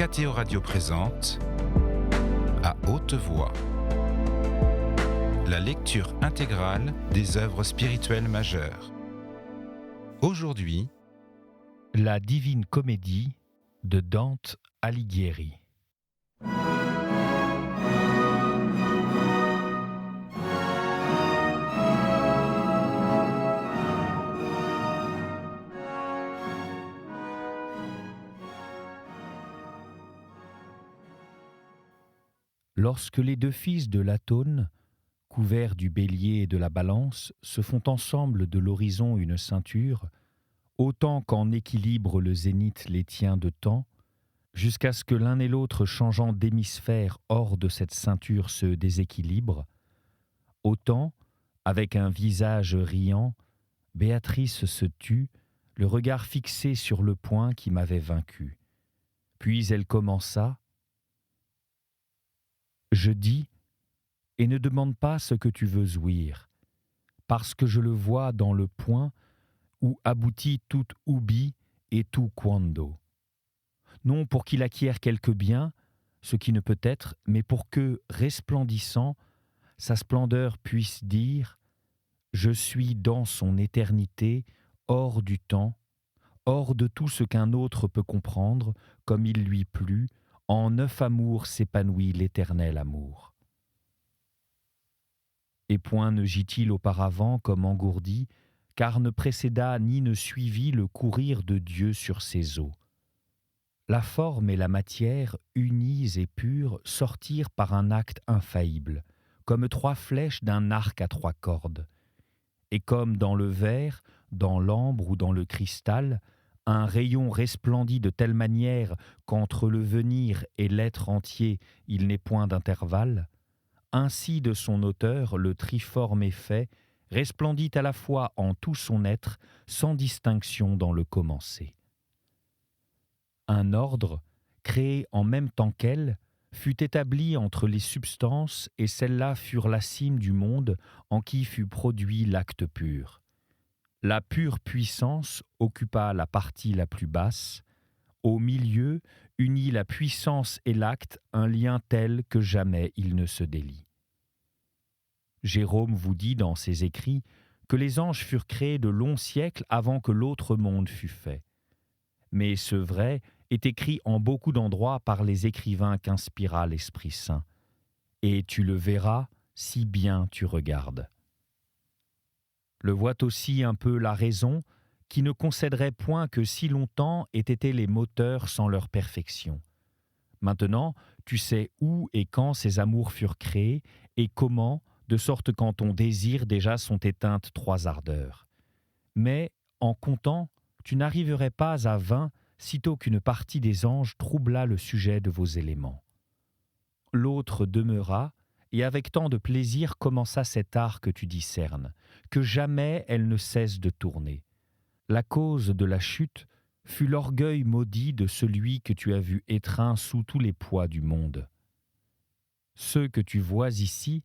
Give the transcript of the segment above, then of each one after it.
Mathéo Radio présente À haute voix la lecture intégrale des œuvres spirituelles majeures. Aujourd'hui, La Divine Comédie de Dante Alighieri. Lorsque les deux fils de Latone, couverts du bélier et de la balance, se font ensemble de l'horizon une ceinture, autant qu'en équilibre le zénith les tient de temps, jusqu'à ce que l'un et l'autre changeant d'hémisphère hors de cette ceinture se déséquilibrent, autant, avec un visage riant, Béatrice se tut, le regard fixé sur le point qui m'avait vaincu. Puis elle commença : « Je dis, et ne demande pas ce que tu veux ouïr, parce que je le vois dans le point où aboutit tout ubi et tout quando. Non pour qu'il acquiert quelque bien, ce qui ne peut être, mais pour que, resplendissant, sa splendeur puisse dire « Je suis dans son éternité, hors du temps, hors de tout ce qu'un autre peut comprendre, comme il lui plut, en neuf amours s'épanouit l'éternel amour. » Et point ne gît-il auparavant comme engourdi, car ne précéda ni ne suivit le courir de Dieu sur ses eaux. La forme et la matière, unies et pures, sortirent par un acte infaillible, comme trois flèches d'un arc à trois cordes. Et comme dans le verre, dans l'ambre ou dans le cristal, un rayon resplendit de telle manière qu'entre le venir et l'être entier il n'est point d'intervalle, ainsi de son auteur le triforme effet resplendit à la fois en tout son être, sans distinction dans le commencer. Un ordre, créé en même temps qu'elle, fut établi entre les substances et celles-là furent la cime du monde en qui fut produit l'acte pur. La pure puissance occupa la partie la plus basse. Au milieu, unit la puissance et l'acte, un lien tel que jamais il ne se délie. Jérôme vous dit dans ses écrits que les anges furent créés de longs siècles avant que l'autre monde fût fait. Mais ce vrai est écrit en beaucoup d'endroits par les écrivains qu'inspira l'Esprit Saint. Et tu le verras si bien tu regardes. Le voit aussi un peu la raison, qui ne concéderait point que si longtemps aient été les moteurs sans leur perfection. Maintenant, tu sais où et quand ces amours furent créés, et comment, de sorte qu'en ton désir déjà sont éteintes trois ardeurs. Mais, en comptant, tu n'arriverais pas à 20, sitôt qu'une partie des anges troubla le sujet de vos éléments. L'autre demeura, et avec tant de plaisir commença cet art que tu discernes, que jamais elle ne cesse de tourner. La cause de la chute fut l'orgueil maudit de celui que tu as vu étreint sous tous les poids du monde. Ceux que tu vois ici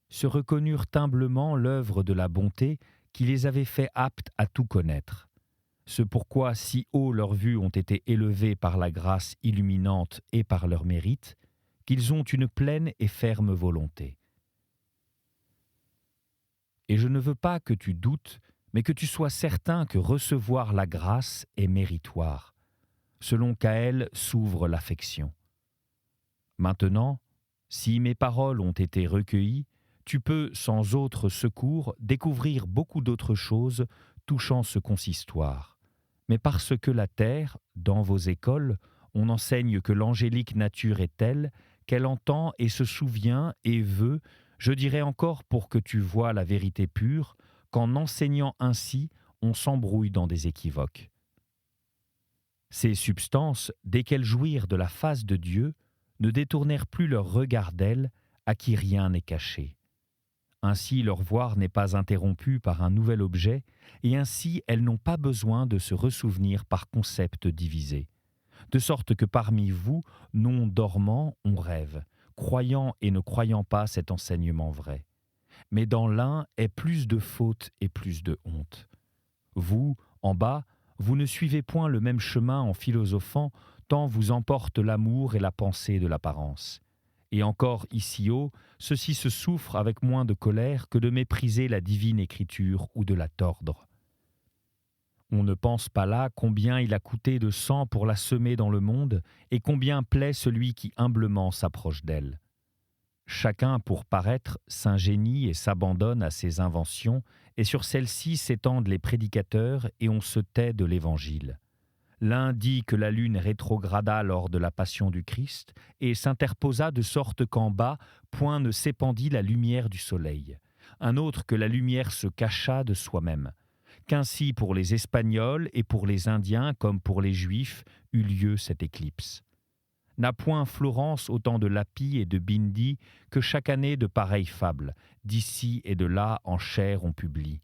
se reconnurent humblement l'œuvre de la bonté qui les avait fait aptes à tout connaître. Ce pourquoi si haut leurs vues ont été élevées par la grâce illuminante et par leur mérite, qu'ils ont une pleine et ferme volonté. Et je ne veux pas que tu doutes, mais que tu sois certain que recevoir la grâce est méritoire, selon qu'à elle s'ouvre l'affection. Maintenant, si mes paroles ont été recueillies, tu peux, sans autre secours, découvrir beaucoup d'autres choses touchant ce consistoire. Mais parce que la terre, dans vos écoles, on enseigne que l'angélique nature est telle qu'elle entend et se souvient et veut, je dirais encore pour que tu vois la vérité pure, qu'en enseignant ainsi, on s'embrouille dans des équivoques. Ces substances, dès qu'elles jouirent de la face de Dieu, ne détournèrent plus leur regard d'elle, à qui rien n'est caché. Ainsi leur voir n'est pas interrompu par un nouvel objet, et ainsi elles n'ont pas besoin de se ressouvenir par concepts divisés. De sorte que parmi vous, non dormants, on rêve, croyant et ne croyant pas cet enseignement vrai. Mais dans l'un est plus de faute et plus de honte. Vous, en bas, vous ne suivez point le même chemin en philosophant, tant vous emporte l'amour et la pensée de l'apparence. Et encore ici haut, ceci se souffre avec moins de colère que de mépriser la divine écriture ou de la tordre. On ne pense pas là combien il a coûté de sang pour la semer dans le monde et combien plaît celui qui humblement s'approche d'elle. Chacun, pour paraître, s'ingénie et s'abandonne à ses inventions, et sur celles-ci s'étendent les prédicateurs et on se tait de l'Évangile. L'un dit que la lune rétrograda lors de la passion du Christ et s'interposa de sorte qu'en bas, point ne s'épandit la lumière du soleil. Un autre que la lumière se cacha de soi-même. Qu'ainsi pour les Espagnols et pour les Indiens comme pour les Juifs eut lieu cette éclipse. N'a point Florence autant de Lapis et de Bindi que chaque année de pareilles fables, d'ici et de là en chair on publie,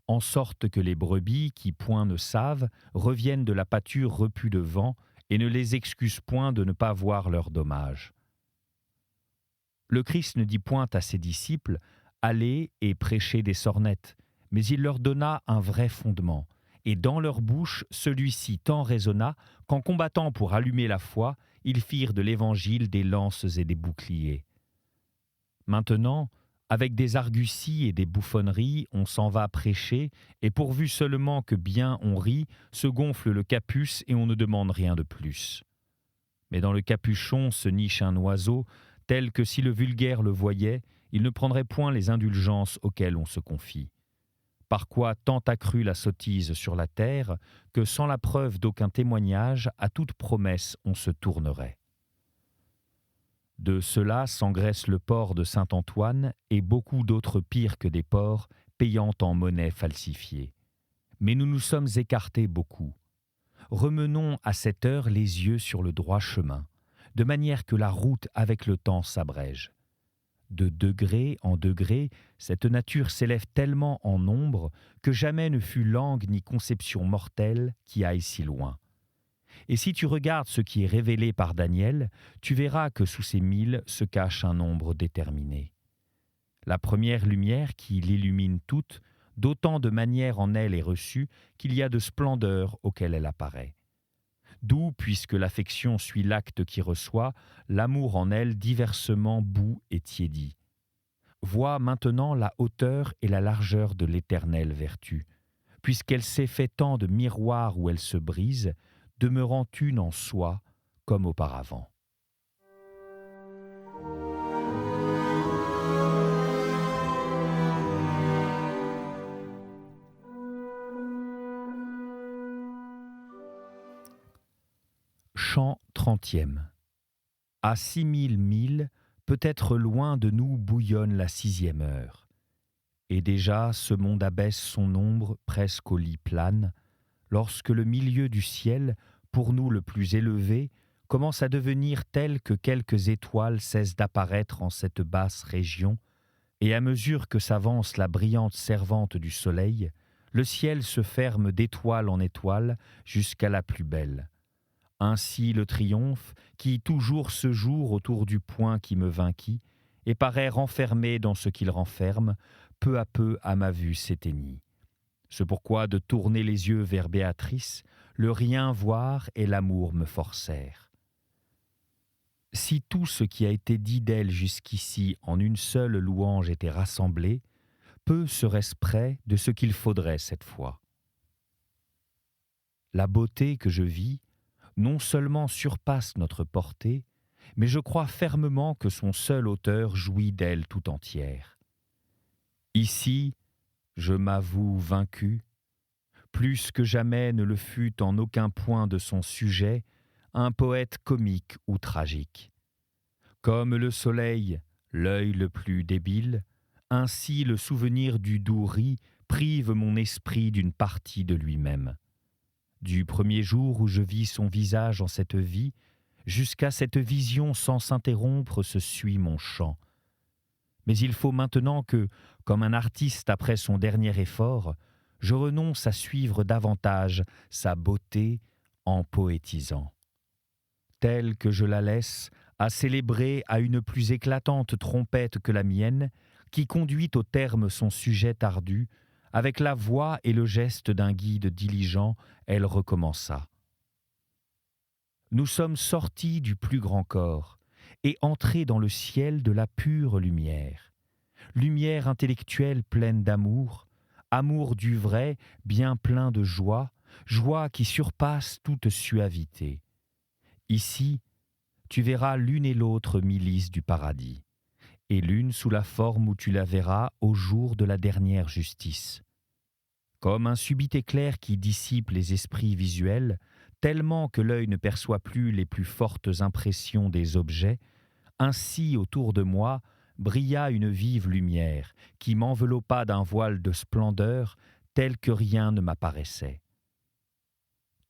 en sorte que les brebis, qui point ne savent, reviennent de la pâture repue de vent et ne les excusent point de ne pas voir leurs dommages. Le Christ ne dit point à ses disciples « Allez et prêchez des sornettes », mais il leur donna un vrai fondement, et dans leur bouche celui-ci tant résonna qu'en combattant pour allumer la foi, ils firent de l'Évangile des lances et des boucliers. Maintenant, avec des arguties et des bouffonneries, on s'en va prêcher, et pourvu seulement que bien on rit, se gonfle le capuce et on ne demande rien de plus. Mais dans le capuchon se niche un oiseau, tel que si le vulgaire le voyait, il ne prendrait point les indulgences auxquelles on se confie. Par quoi tant accrue la sottise sur la terre, que sans la preuve d'aucun témoignage, à toute promesse on se tournerait. De cela s'engraisse le port de Saint-Antoine et beaucoup d'autres pires que des porcs, payant en monnaie falsifiée. Mais nous nous sommes écartés beaucoup. Remenons à cette heure les yeux sur le droit chemin, de manière que la route avec le temps s'abrège. De degré en degré, cette nature s'élève tellement en nombre que jamais ne fut langue ni conception mortelle qui aille si loin. Et si tu regardes ce qui est révélé par Daniel, tu verras que sous ces 1000 se cache un nombre déterminé. La première lumière qui l'illumine toute, d'autant de manière en elle est reçue qu'il y a de splendeur auquel elle apparaît. D'où, puisque l'affection suit l'acte qui reçoit, l'amour en elle diversement bout et tiédit. Vois maintenant la hauteur et la largeur de l'éternelle vertu, puisqu'elle s'est fait tant de miroirs où elle se brise, demeurant une en soi comme auparavant. Chant 30e. À 6000 milles, peut-être loin de nous bouillonne la 6e heure. Et déjà ce monde abaisse son ombre presque au lit plane, lorsque le milieu du ciel, pour nous le plus élevé, commence à devenir tel que quelques étoiles cessent d'apparaître en cette basse région, et à mesure que s'avance la brillante servante du soleil, le ciel se ferme d'étoile en étoile jusqu'à la plus belle. Ainsi le triomphe, qui toujours se joue autour du point qui me vainquit, et paraît renfermé dans ce qu'il renferme, peu à peu à ma vue s'éteignit. C'est pourquoi de tourner les yeux vers Béatrice, le rien voir et l'amour me forcèrent. Si tout ce qui a été dit d'elle jusqu'ici en une seule louange était rassemblé, peu serait-ce près de ce qu'il faudrait cette fois. La beauté que je vis, non seulement surpasse notre portée, mais je crois fermement que son seul auteur jouit d'elle tout entière. Ici, je m'avoue vaincu, plus que jamais ne le fut en aucun point de son sujet, un poète comique ou tragique. Comme le soleil, l'œil le plus débile, ainsi le souvenir du doux riz prive mon esprit d'une partie de lui-même. Du premier jour où je vis son visage en cette vie, jusqu'à cette vision sans s'interrompre se suit mon chant. Mais il faut maintenant que, comme un artiste après son dernier effort, je renonce à suivre davantage sa beauté en poétisant. Telle que je la laisse, à célébrer à une plus éclatante trompette que la mienne, qui conduit au terme son sujet ardu, Avec la voix et le geste d'un guide diligent, elle recommença. Nous sommes sortis du plus grand corps et entrés dans le ciel de la pure lumière. Lumière intellectuelle pleine d'amour, amour du vrai, bien plein de joie, joie qui surpasse toute suavité. Ici, tu verras l'une et l'autre milices du paradis, et l'une sous la forme où tu la verras au jour de la dernière justice. Comme un subit éclair qui dissipe les esprits visuels, tellement que l'œil ne perçoit plus les plus fortes impressions des objets, ainsi autour de moi brilla une vive lumière qui m'enveloppa d'un voile de splendeur tel que rien ne m'apparaissait.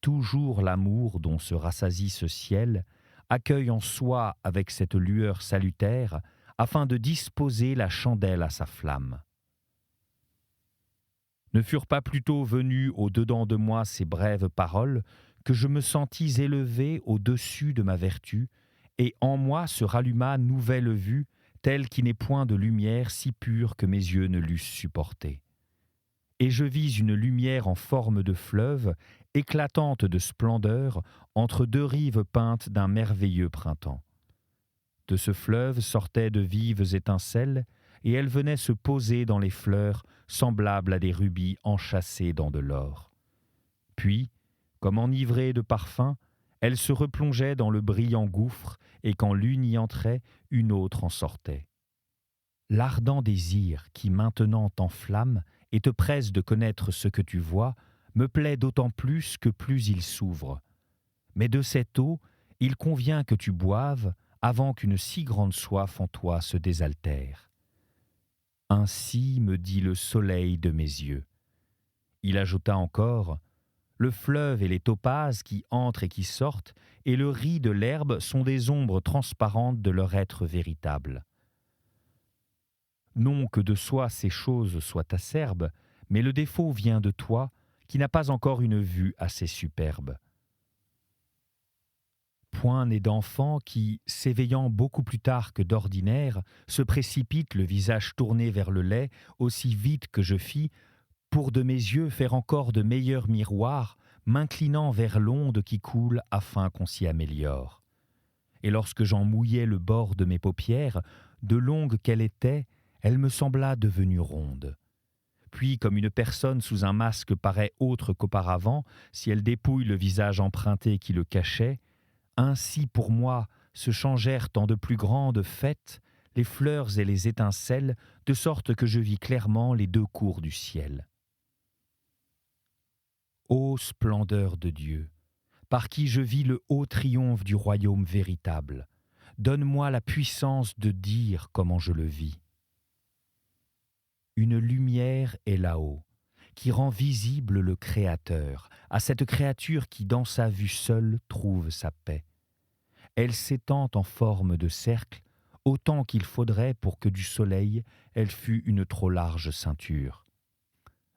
Toujours l'amour dont se rassasie ce ciel accueille en soi avec cette lueur salutaire afin de disposer la chandelle à sa flamme. Ne furent pas plutôt venues au-dedans de moi ces brèves paroles que je me sentis élevé au-dessus de ma vertu, et en moi se ralluma nouvelle vue, telle qui n'est point de lumière si pure que mes yeux ne l'eussent supportée. Et je vis une lumière en forme de fleuve, éclatante de splendeur, entre deux rives peintes d'un merveilleux printemps. De ce fleuve sortaient de vives étincelles, et elles venaient se poser dans les fleurs, semblables à des rubis enchâssés dans de l'or. Puis, comme enivrée de parfum, elle se replongeait dans le brillant gouffre, et quand l'une y entrait, une autre en sortait. L'ardent désir qui maintenant t'enflamme et te presse de connaître ce que tu vois, me plaît d'autant plus que plus il s'ouvre. Mais de cette eau, il convient que tu boives avant qu'une si grande soif en toi se désaltère. Ainsi me dit le soleil de mes yeux. Il ajouta encore: le fleuve et les topazes qui entrent et qui sortent, et le riz de l'herbe sont des ombres transparentes de leur être véritable. Non que de soi ces choses soient acerbes, mais le défaut vient de toi, qui n'as pas encore une vue assez superbe. Point n'est d'enfant qui, s'éveillant beaucoup plus tard que d'ordinaire, se précipite le visage tourné vers le lait aussi vite que je fis, pour de mes yeux faire encore de meilleurs miroirs, m'inclinant vers l'onde qui coule afin qu'on s'y améliore. Et lorsque j'en mouillais le bord de mes paupières, de longue qu'elle était, elle me sembla devenue ronde. Puis, comme une personne sous un masque paraît autre qu'auparavant, si elle dépouille le visage emprunté qui le cachait, ainsi pour moi se changèrent en de plus grandes fêtes les fleurs et les étincelles, de sorte que je vis clairement les deux cours du ciel. Ô splendeur de Dieu, par qui je vis le haut triomphe du royaume véritable, donne-moi la puissance de dire comment je le vis. Une lumière est là-haut, qui rend visible le Créateur, à cette créature qui dans sa vue seule trouve sa paix. Elle s'étend en forme de cercle, autant qu'il faudrait pour que du soleil elle fût une trop large ceinture.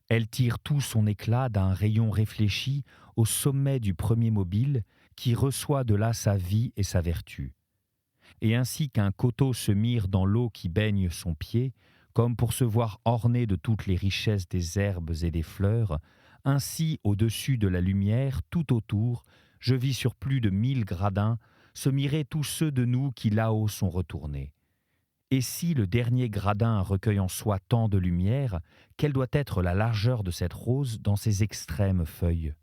Elle tire tout son éclat d'un rayon réfléchi au sommet du premier mobile qui reçoit de là sa vie et sa vertu. Et ainsi qu'un coteau se mire dans l'eau qui baigne son pied, comme pour se voir orné de toutes les richesses des herbes et des fleurs, ainsi au-dessus de la lumière, tout autour, je vis sur plus de 1000 gradins se mirer tous ceux de nous qui là-haut sont retournés. Et si le dernier gradin recueille en soi tant de lumière, quelle doit être la largeur de cette rose dans ses extrêmes feuilles?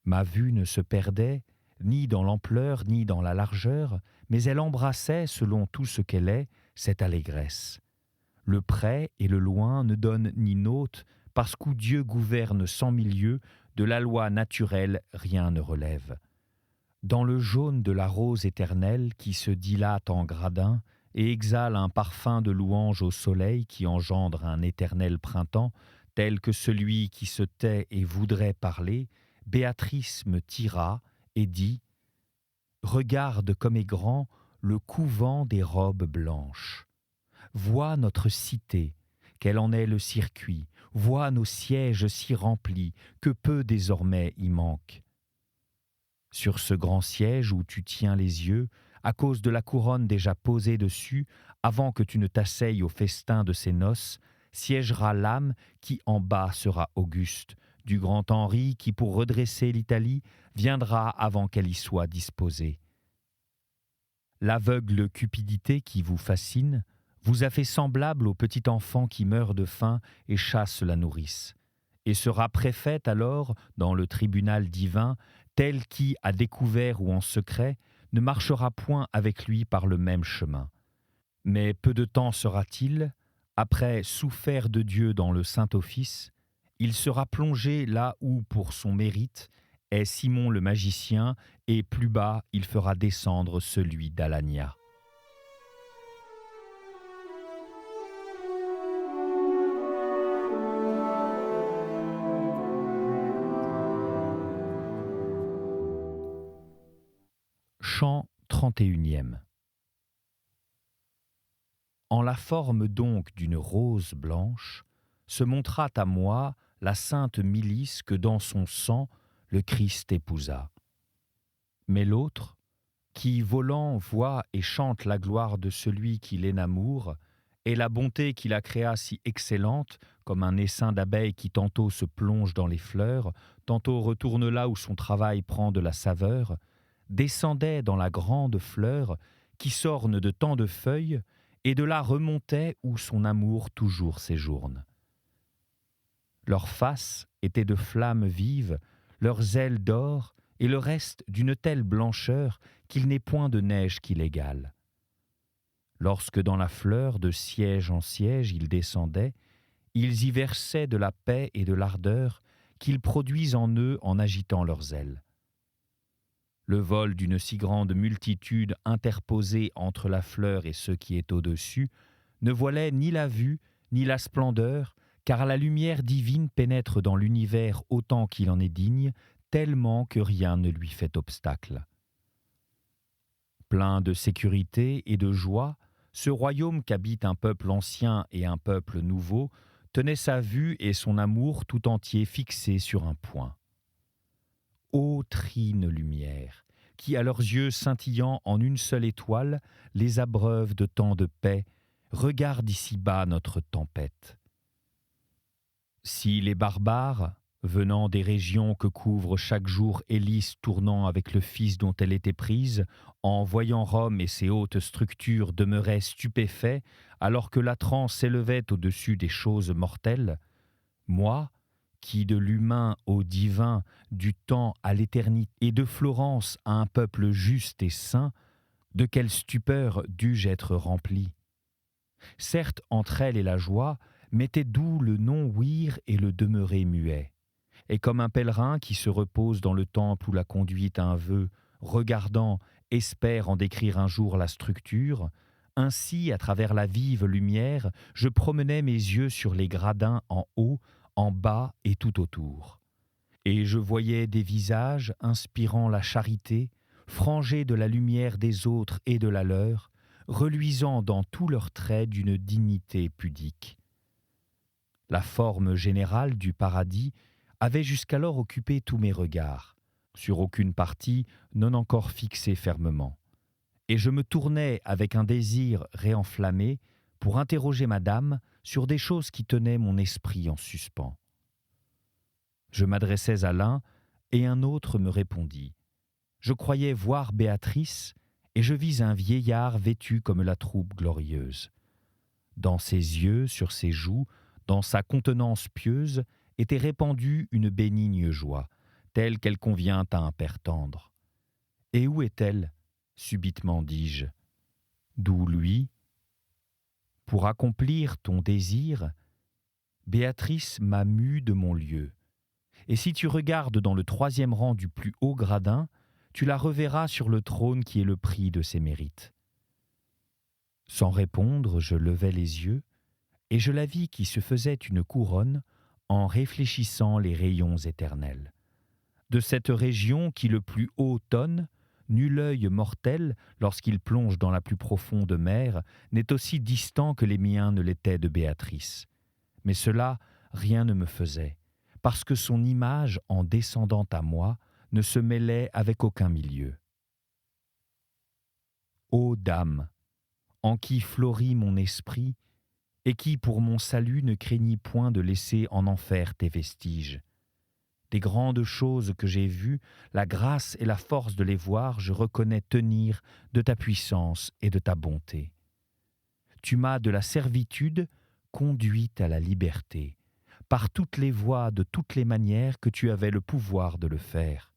Ma vue ne se perdait ni dans l'ampleur ni dans la largeur, mais elle embrassait, selon tout ce qu'elle est, cette allégresse. Le près et le loin ne donnent ni n'ôtent, parce qu'où Dieu gouverne 100 000 lieues, de la loi naturelle rien ne relève. Dans le jaune de la rose éternelle qui se dilate en gradins et exhale un parfum de louange au soleil qui engendre un éternel printemps, tel que celui qui se tait et voudrait parler, Béatrice me tira et dit: « Regarde comme est grand le couvent des robes blanches. Vois notre cité, quel en est le circuit, vois nos sièges si remplis, que peu désormais y manque. Sur ce grand siège où tu tiens les yeux, à cause de la couronne déjà posée dessus, avant que tu ne t'asseyes au festin de ces noces, siégera l'âme qui en bas sera auguste, du grand Henri qui, pour redresser l'Italie, viendra avant qu'elle y soit disposée. L'aveugle cupidité qui vous fascine vous a fait semblable au petit enfant qui meurt de faim et chasse la nourrice, et sera préfète alors, dans le tribunal divin, tel qui, à découvert ou en secret, ne marchera point avec lui par le même chemin. Mais peu de temps sera-t-il, après souffert de Dieu dans le Saint-Office, il sera plongé là où, pour son mérite, est Simon le magicien, et plus bas il fera descendre celui d'Alania. Chant 31e. En la forme donc d'une rose blanche, se montra à moi la sainte milice que dans son sang le Christ épousa. Mais l'autre, qui volant voit et chante la gloire de celui qui l'enamoure, et la bonté qui la créa si excellente, comme un essaim d'abeilles qui tantôt se plonge dans les fleurs, tantôt retourne là où son travail prend de la saveur, descendait dans la grande fleur qui s'orne de tant de feuilles, et de là remontait où son amour toujours séjourne. Leurs faces étaient de flammes vives, leurs ailes d'or, et le reste d'une telle blancheur qu'il n'est point de neige qui l'égale. Lorsque dans la fleur, de siège en siège, ils descendaient, ils y versaient de la paix et de l'ardeur qu'ils produisent en eux en agitant leurs ailes. Le vol d'une si grande multitude interposée entre la fleur et ce qui est au-dessus ne voilait ni la vue ni la splendeur, car la lumière divine pénètre dans l'univers autant qu'il en est digne, tellement que rien ne lui fait obstacle. Plein de sécurité et de joie, ce royaume qu'habite un peuple ancien et un peuple nouveau tenait sa vue et son amour tout entier fixés sur un point. Ô trine lumière, qui à leurs yeux scintillant en une seule étoile les abreuve de tant de paix, regarde ici-bas notre tempête. Si les barbares, venant des régions que couvre chaque jour Hélice tournant avec le fils dont elle était prise, en voyant Rome et ses hautes structures demeuraient stupéfaits, alors que la transe s'élevait au-dessus des choses mortelles, moi, qui de l'humain au divin, du temps à l'éternité, et de Florence à un peuple juste et saint, de quelle stupeur dus-je être rempli? Certes, entre elle et la joie, mettait d'où le non-ouïr et le demeurer muet. Et comme un pèlerin qui se repose dans le temple où la conduit un vœu, regardant, espère en décrire un jour la structure, ainsi, à travers la vive lumière, je promenais mes yeux sur les gradins en haut, en bas et tout autour. Et je voyais des visages inspirant la charité, frangés de la lumière des autres et de la leur, reluisant dans tous leurs traits d'une dignité pudique. La forme générale du paradis avait jusqu'alors occupé tous mes regards, sur aucune partie non encore fixée fermement, et je me tournais avec un désir réenflammé pour interroger madame sur des choses qui tenaient mon esprit en suspens. Je m'adressais à l'un, et un autre me répondit. Je croyais voir Béatrice, et je vis un vieillard vêtu comme la troupe glorieuse. Dans ses yeux, sur ses joues, dans sa contenance pieuse, était répandue une bénigne joie, telle qu'elle convient à un père tendre. Et où est-elle ? Subitement dis-je. D'où lui ? Pour accomplir ton désir, Béatrice m'a mue de mon lieu. Et si tu regardes dans le 3e rang du plus haut gradin, tu la reverras sur le trône qui est le prix de ses mérites. Sans répondre, je levai les yeux, et je la vis qui se faisait une couronne en réfléchissant les rayons éternels. De cette région qui le plus haut tonne, nul œil mortel, lorsqu'il plonge dans la plus profonde mer, n'est aussi distant que les miens ne l'étaient de Béatrice. Mais cela, rien ne me faisait, parce que son image, en descendant à moi, ne se mêlait avec aucun milieu. Ô dame, en qui fleurit mon esprit, et qui, pour mon salut, ne craignit point de laisser en enfer tes vestiges. Des grandes choses que j'ai vues, la grâce et la force de les voir, je reconnais tenir de ta puissance et de ta bonté. Tu m'as de la servitude conduite à la liberté, par toutes les voies, de toutes les manières que tu avais le pouvoir de le faire.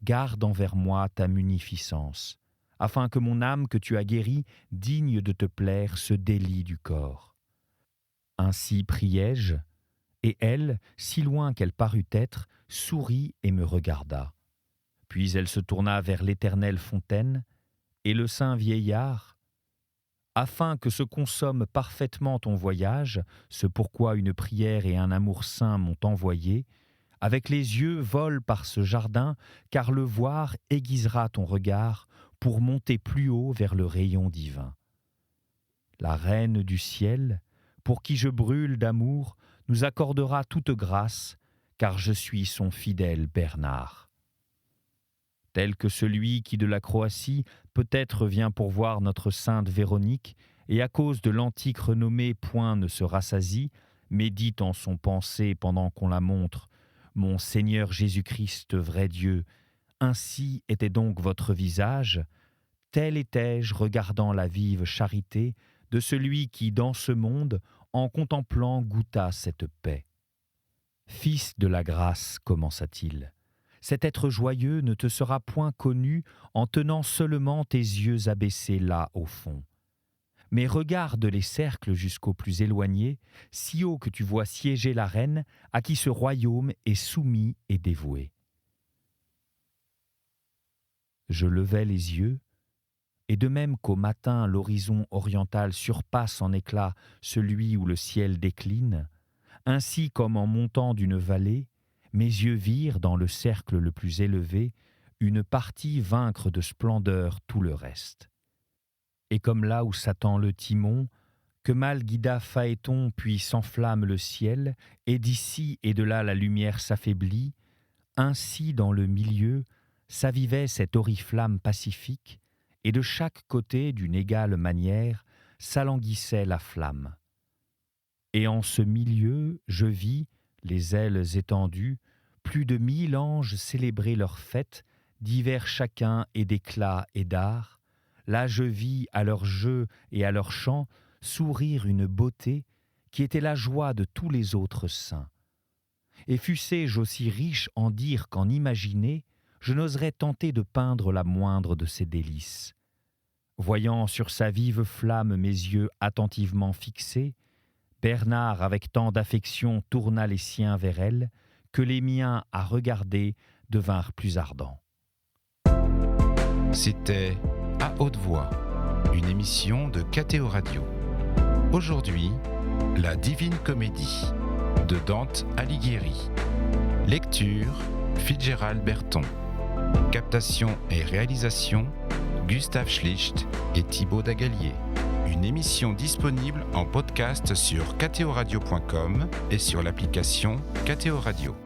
Garde envers moi ta munificence, afin que mon âme que tu as guérie, digne de te plaire, se délie du corps. Ainsi priai-je, et elle, si loin qu'elle parut être, sourit et me regarda. Puis elle se tourna vers l'éternelle fontaine, et le saint vieillard, afin que se consomme parfaitement ton voyage, ce pourquoi une prière et un amour saint m'ont envoyé, avec les yeux vole par ce jardin, car le voir aiguisera ton regard pour monter plus haut vers le rayon divin. La reine du ciel, pour qui je brûle d'amour, nous accordera toute grâce, car je suis son fidèle Bernard. Tel que celui qui de la Croatie peut-être vient pour voir notre sainte Véronique, et à cause de l'antique renommée point ne se rassasie, mais dit en son pensée pendant qu'on la montre, « Mon Seigneur Jésus-Christ, vrai Dieu, ainsi était donc votre visage, tel étais-je regardant la vive charité de celui qui, dans ce monde, en contemplant, goûta cette paix. Fils de la grâce, commença-t-il, cet être joyeux ne te sera point connu en tenant seulement tes yeux abaissés là au fond. Mais regarde les cercles jusqu'au plus éloigné, si haut que tu vois siéger la reine à qui ce royaume est soumis et dévoué. Je levai les yeux, et de même qu'au matin l'horizon oriental surpasse en éclat celui où le ciel décline, ainsi comme en montant d'une vallée, mes yeux virent dans le cercle le plus élevé une partie vaincre de splendeur tout le reste. Et comme là où s'attend le timon, que mal guida Phaéton puis s'enflamme le ciel, et d'ici et de là la lumière s'affaiblit, ainsi dans le milieu s'avivait cette oriflamme pacifique, et de chaque côté, d'une égale manière, s'alanguissait la flamme. Et en ce milieu, je vis, les ailes étendues, plus de 1000 anges célébrer leur fête, divers chacun et d'éclat et d'art. Là je vis, à leur jeu et à leur chant, sourire une beauté qui était la joie de tous les autres saints. Et fussé-je aussi riche en dire qu'en imaginer, je n'oserais tenter de peindre la moindre de ces délices. Voyant sur sa vive flamme mes yeux attentivement fixés, Bernard avec tant d'affection tourna les siens vers elle, que les miens à regarder devinrent plus ardents. C'était À haute voix, une émission de KTO Radio. Aujourd'hui, La Divine Comédie de Dante Alighieri. Lecture, Fitzgerald Berton. Captation et réalisation, Gustave Schlicht et Thibaut Dagalier. Une émission disponible en podcast sur ktoradio.com et sur l'application KTO Radio.